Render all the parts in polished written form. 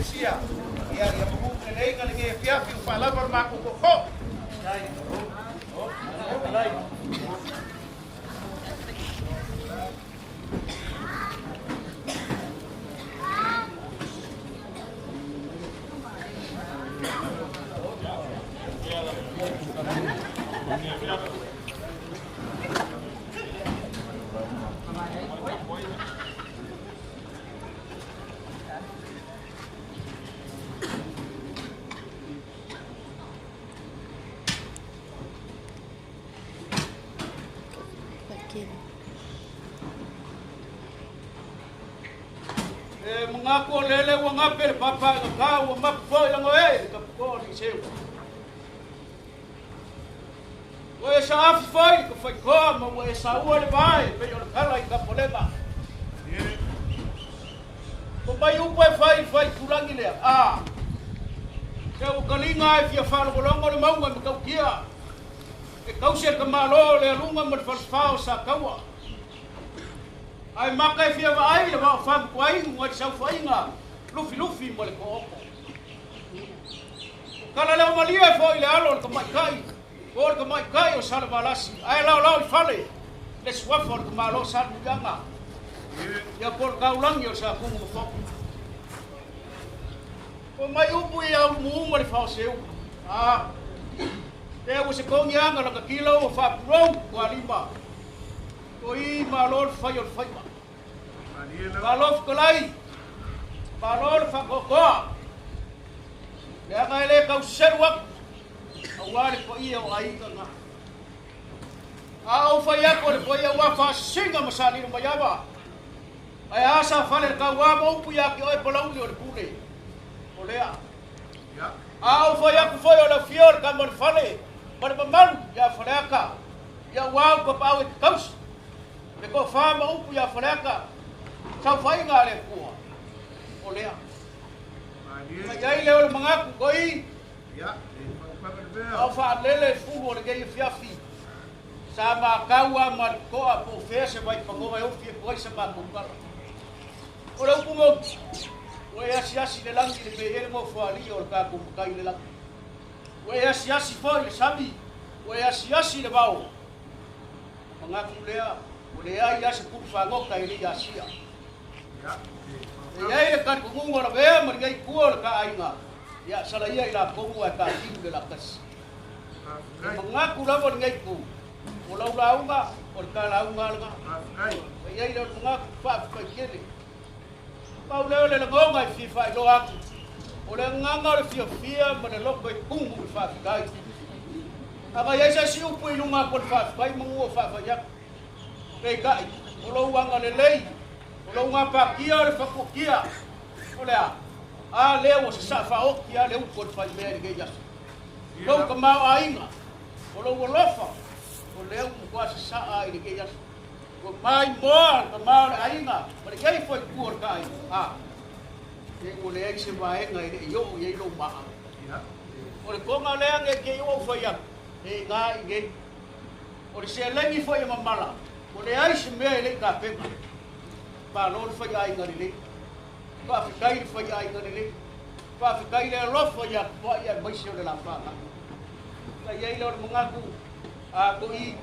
sia. Ia mahu nei ka nge fia fi fala par ma ko ko. Dai. Oh. Dai. Mengaku lele wong apel papa ka wong mafai lang ka ko ni seu. Wa sa afai ka fai ko ma wa sa wale bai pe yo kala ka polema. Ko bai upai fai kulangi le Kau kalinga fia falo kolongo le maunga me kau kia. E kau ser ka malo le lunga mo fao sa kawa. Ai makai fia vai le va fam kwai mo sa fainga. Lufi mo le ko. Kala le malia foi le alo ka mai kai. Or ka mai kai o sala balasi. Ai lau fale. Le swafo ka malo sa muganga. Ya por kaulang yo sa kung mo fo. O mai upu ia mu mo le fao seu. Te o se kongianga la ka kilo o fa pro kwa lima. Oi malor fai or fai. Malor kolai. Malor fa koko. Ya ka ele ka serwa. Awale ko ia o aiga na. O fai ko le foi wa fa singa masali no mayaba. Ai asa fale ka wa mo upu ia ki oi polau o le pule. Olea. Ya. O foi o la fior ka mo fale. Par mamal ya faleka. Ya wa ko pa o kaus. Le ko fa mo upu ya faleka. Sa fai nga le ku. Olea. Ai le o mangaku koi. Ya. O fa lele fu o le ge fiafi. Sa ma kaua ma ko a po fese vai pa ko vai o fi ko sa ma ko kala. Ora upu mo. O asi le langi le be mo fo ali o ka ko kai le langi. O asi fo le sami. O asi le bau. Mangaku lea, o le ai asi pu fa ngo kai le asia. Ya. Ia le ka ko ngo la be ma ngai ku o ka ainga. Ya sala ia ila ko wa ka tin de la kas. Mangaku la mo ngai ku. O launga o ka launga la. Ia ila mangaku fa pa kele. Paolo le ngonga fi fa iloa. O le nganga le fia ma le loko i kungu fa kai. Aga ia sa si upu i lunga ko fa kai mo fa ya. Kai kai. O lo wanga le lei. O lo nga pa kia le fa ko kia. O le le o sa fa o kia le upu fa me le ya. Lo ka ma ainga. O lo lofa. O le u ko sa ai le ya. O mai mo ka ma ainga. Pero que foi por kai. Ke o le ai se vai ngai le yo ye lo ma. O le konga le nge ke yo foi ya. E ngai nge. O le se lengi foi ma mala. O le ai se me le ka pe. Pa lo foi ai ngai le. Pa fi kai foi ai ngai le. Pa fi kai le lo foi ya po ya mai se le la pa. Ka ye lo ngaku. Ko I.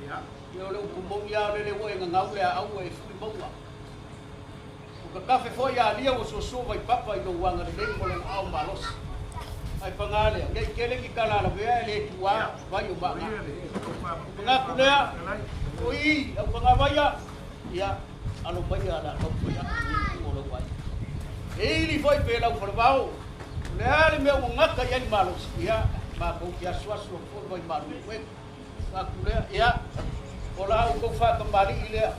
Ya. Yo le kumong ya le wo nga ngau le au e fu monga. O ka kafe foi ya lia o so vai papa I no wanga le mo le au malos. Ai pangale ngai kele ki kala la ve le tua vai o ba. Nga kula. Oi, au panga vai ya alo vai ala ko ya mo lo vai. Ele foi pela o forvao. Le ale me o ngaka ya malos ya ma ko ya suasu o vai malos. Nga kula ya Ola ko fa kembali ile.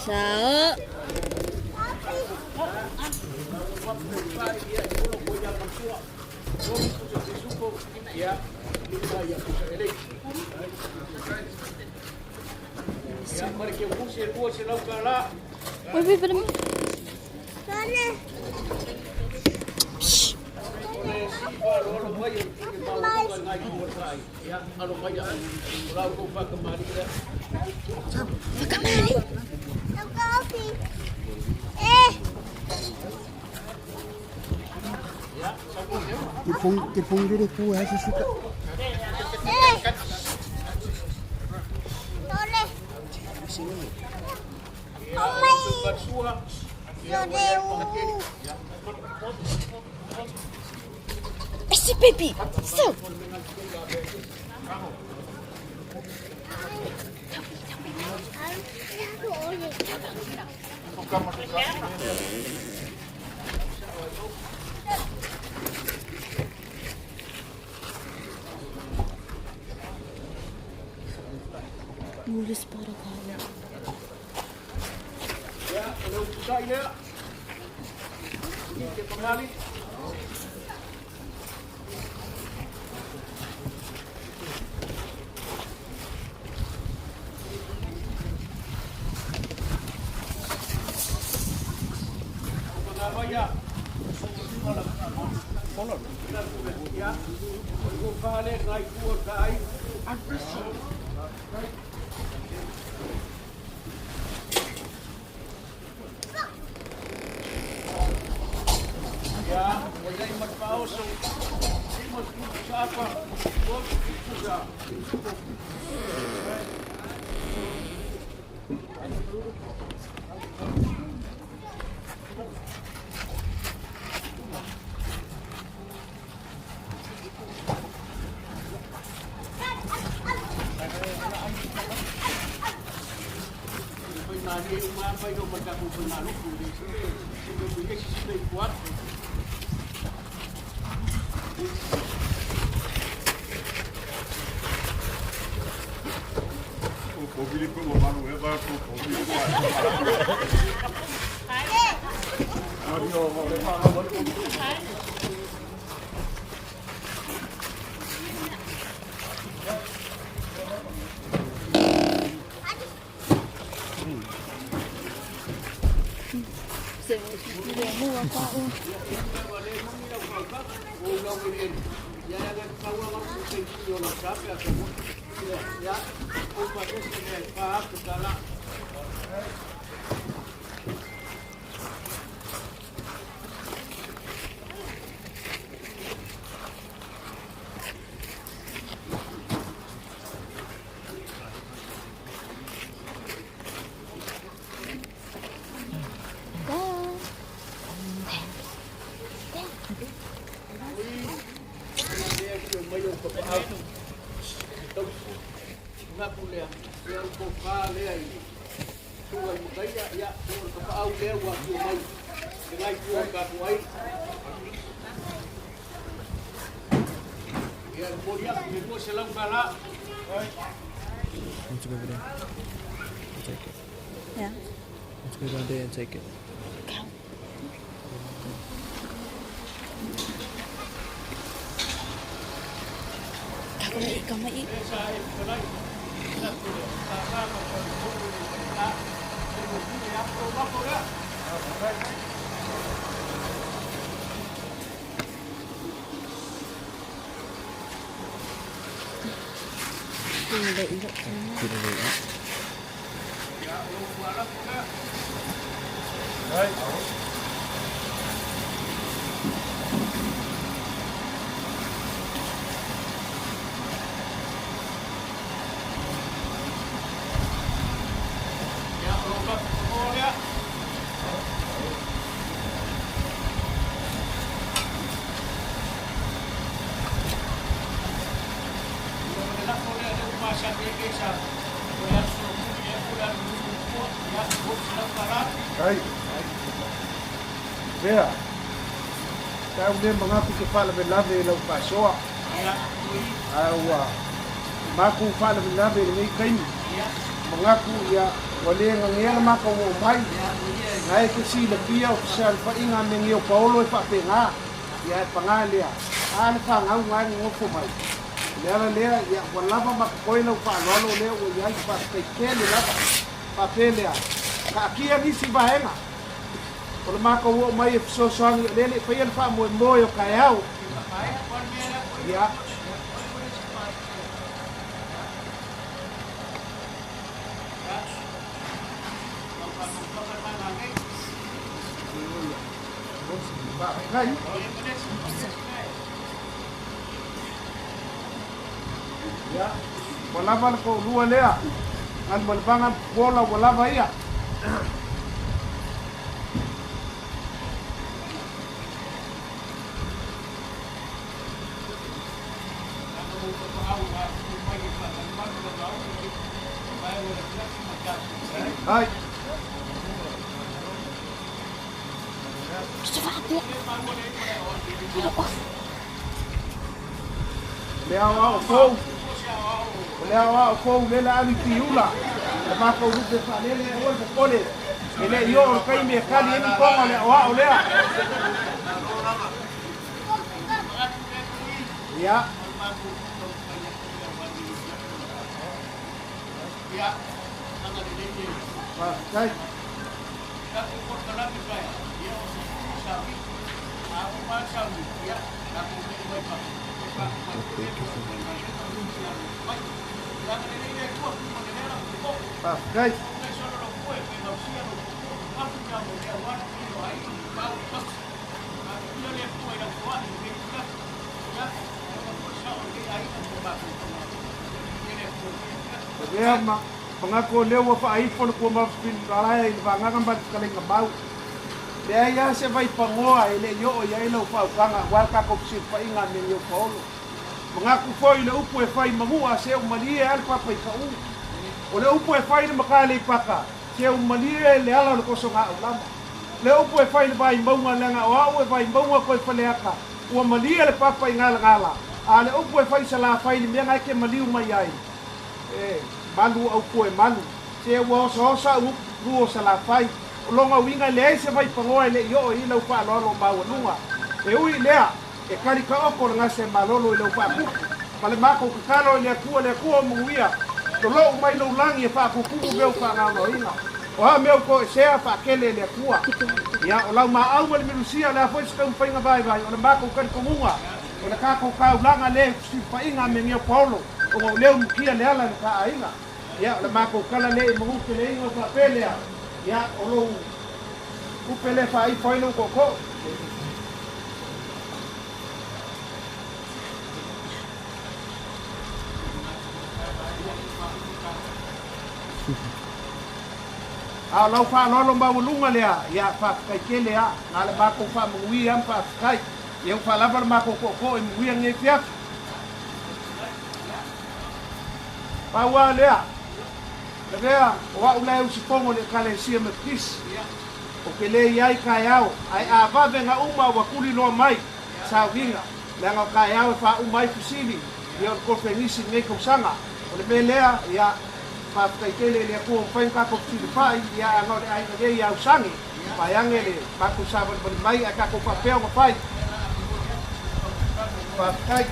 Sao? Wait, wait, wait. Tipong diri po ha sa suka. Si baby, so. Nulis para kaya. Ya, hello sa ina. Hindi ka pamali. Ya. Follow. Ya. Kung kale kay kuo kay aggressive. Ya, wala yung magpauso. Hindi mo sa apa. Huwag sa. Yung mafai do magkakupon na luk, hindi sila kuat. Pobili po mo manu eba po pobili po. Adio mo le pa mo. Let's go over there. Take it. Yeah. Let's go down there and take it. Kamai. Tidak ilok. Tidak ilok. Hey. Yeah. Kau le mga ku fala be lave lo pa soa. Awa. Maku fala be lave ni kain. Mga ku ya wale ngangel maka wo mai. Nai ke si le pia official pa inga mengio Paolo pa penga. Ya pangalia. An fa ngau ngai ngofo mai. Lera lea ya wala ba koi lo pa lo le o ya pa ke le la pa pelea. Ka kia ni si baenga. Kalau maka wo mai so sang lele pa yan fa mo yo kayao. Ya. Kan? Ya. Wala ba ko luwa lea. Al malbangan bola wala ba iya. Hai. Lea fou. Lea fou le ali tiula. Ma ko rupe fa le o ko kole. Ele yo kai me kali ni ko le wa lea. Ya. Ya. Baik. Baik. Lema pangako lewa fa ai pon ko ma pin kala i vanga ngam kala ngabau. Le ya se vai pangoa ele yo o ya ilo fa kanga wal ka ko si fa inga me yo Paolo. Mangako foi le upu e fai mamua se o mali e al papa i ka u. O le upu e fai le makale paka. Se o mali e le ala ko so nga ulama. Le upu e fai le vai maunga lenga o au e vai maunga ko fa le aka. O mali e le papa i ngala ngala. A le upu e fai sala fai ni me ngai ke mali u mai ai. Malu au koe malu. Se wa so sa u ruo sala fai. Longa winga le se vai pangoa le yo i lau pa lolo ba lunga. E ui lea e kali ka oko nga se malolo i lau pa ku. Pale mako ka kalo le ku muia. To lo mai lo langi e pa ku ku be pa nga no ina. O ha meu ko se fa kele le ku. Ya o lau ma au le milusia le foi se ka nga vai o le mako ka ko munga. O le ka ko ka ulanga le si pa inga me ngio Paulo. O leo mkia le ala ka ainga. Ya le mako kala le mo ke le ngo pa pelea. Ya olo upele fa ai foi no koko. A lau fa no ba lunga le ya fa kai kele a na le mako fa mui am fa kai. Eu falava mako koko e mui nge fia. Pa wa le a Lea, wa ulai usi pongo le kale sia me kis. O ke le iai kaiao, ai a vave nga uma wa kuli loa mai, sa winga. Le nga kaiao fa umai fusili, ia o kofe nisi nei kousanga. O le me lea, ia pa kaitele le kua mfain kako fesilafai, ia ango le ai kage ia usangi. Pa yange le, mako sa bali mai, a kako papeo mafai. Pa kai.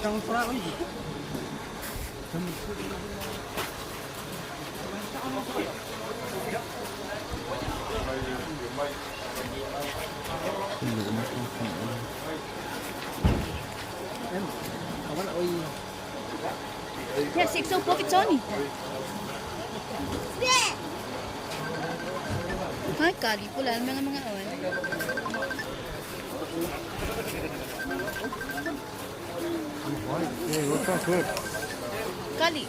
Kamu pernah lagi? Ya, sikso pocket Tony. Hai kali pula mga awan. Kali.